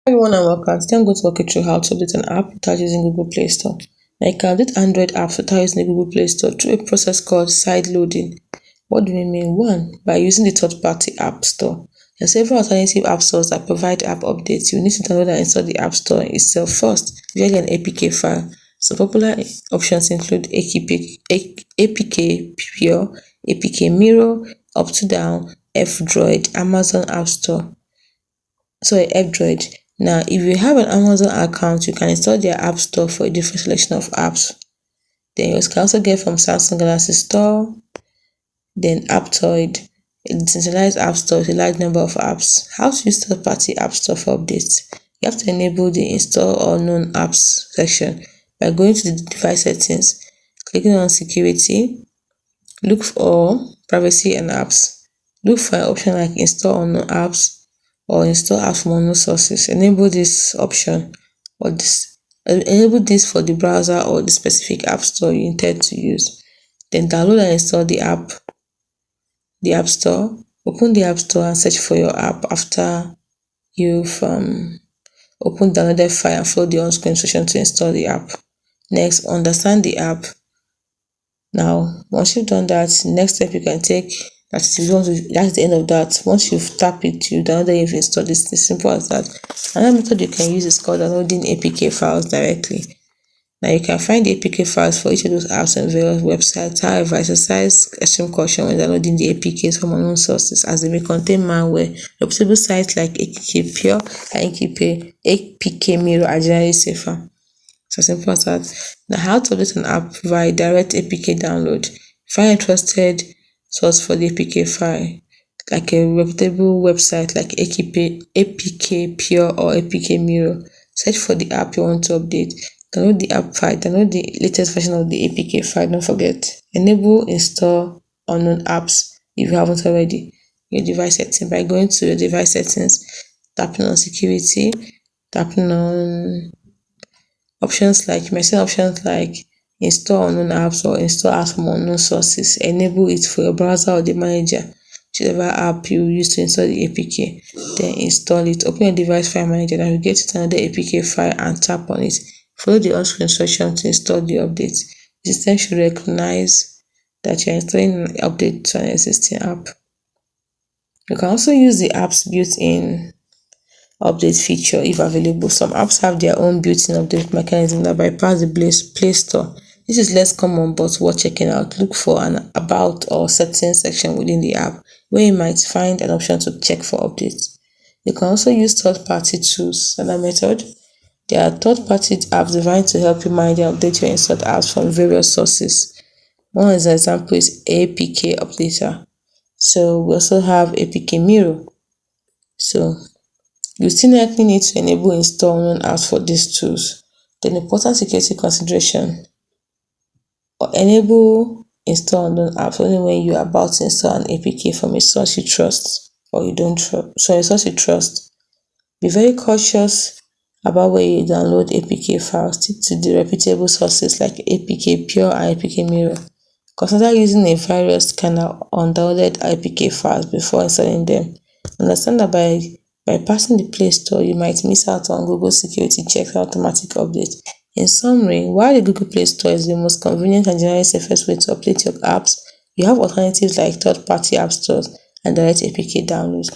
Hi everyone and welcome. Today I'm going to walk you through how to update an app without using Google Play Store. Now you can update Android apps without using the Google Play Store through a process called side loading. What do we mean? One, by using the third-party app store. There are several alternative app stores that provide app updates. You need to download and install the app store itself first, usually an APK file. So popular options include APK Pure, APK Mirror, Up to Down, F-Droid, Amazon App Store. F-Droid. Now, if you have an Amazon account, you can install their app store for a different selection of apps. Then you can also get from Samsung Galaxy Store, then Aptoid, a decentralized app store with a large number of apps. How to use third-party app store for updates? You have to enable the install or known apps section by going to the device settings, clicking on security, look for privacy and apps. Look for an option like install unknown apps or install apps from unknown sources. Enable this option or this enable this for the browser or the specific app store you intend to use. Then download and install the app store. Open the app store and search for your app after you've opened the downloaded file and follow the on-screen instruction to install the app. Next, understand the app. Now, once you've done that, next step you can take, that's the end of that. Once you've tapped it, you download it, you've installed it. It's as simple as that. Another method you can use is called downloading APK files directly. Now you can find the APK files for each of those apps on various websites. However, exercise extreme caution when downloading the APKs from unknown sources, as they may contain malware. Reputable sites like APK Pure and APK Mirror are generally safer. So simple as that. Now, how to update an app via direct APK download. Find a trusted source for the APK file, like a reputable website like APK Pure or APK Mirror. Search for the app you want to update. Download the app file. Download the latest version of the APK file. Don't forget. Enable install unknown apps if you haven't already. Your device settings by going to your device settings, tapping on security, tapping on options like install unknown apps or install apps from unknown sources. Enable it for your browser or the manager, whichever app you use to install the APK. Then install it. Open your device file manager, navigate to another APK file and tap on it. Follow the on-screen instruction to install the update. The system should recognize that you're installing an update to an existing app. You can also use the app's built-in update feature if available. Some apps have their own built-in update mechanism that bypass the Play Store. This is less common but worth checking out. Look for an about or settings section within the app where you might find an option to check for updates. You can also use third-party tools. Another method, there are third-party apps designed to help you manage and update your installed apps from various sources. One example is APK Updater. So we also have APK Mirror. So you still likely need to enable install unknown apps for these tools. Then important security consideration, or enable install unknown apps only when you are about to install an APK from a source you trust or you don't trust. So a source you trust. Be very cautious about where you download APK files. Stick to the reputable sources like APK Pure and APK Mirror. Consider using a virus scanner on downloaded APK files before installing them. Understand that by bypassing the Play Store, you might miss out on Google security checks and automatic updates. In summary, while the Google Play Store is the most convenient and generally safest way to update your apps, you have alternatives like third-party app stores and direct APK downloads.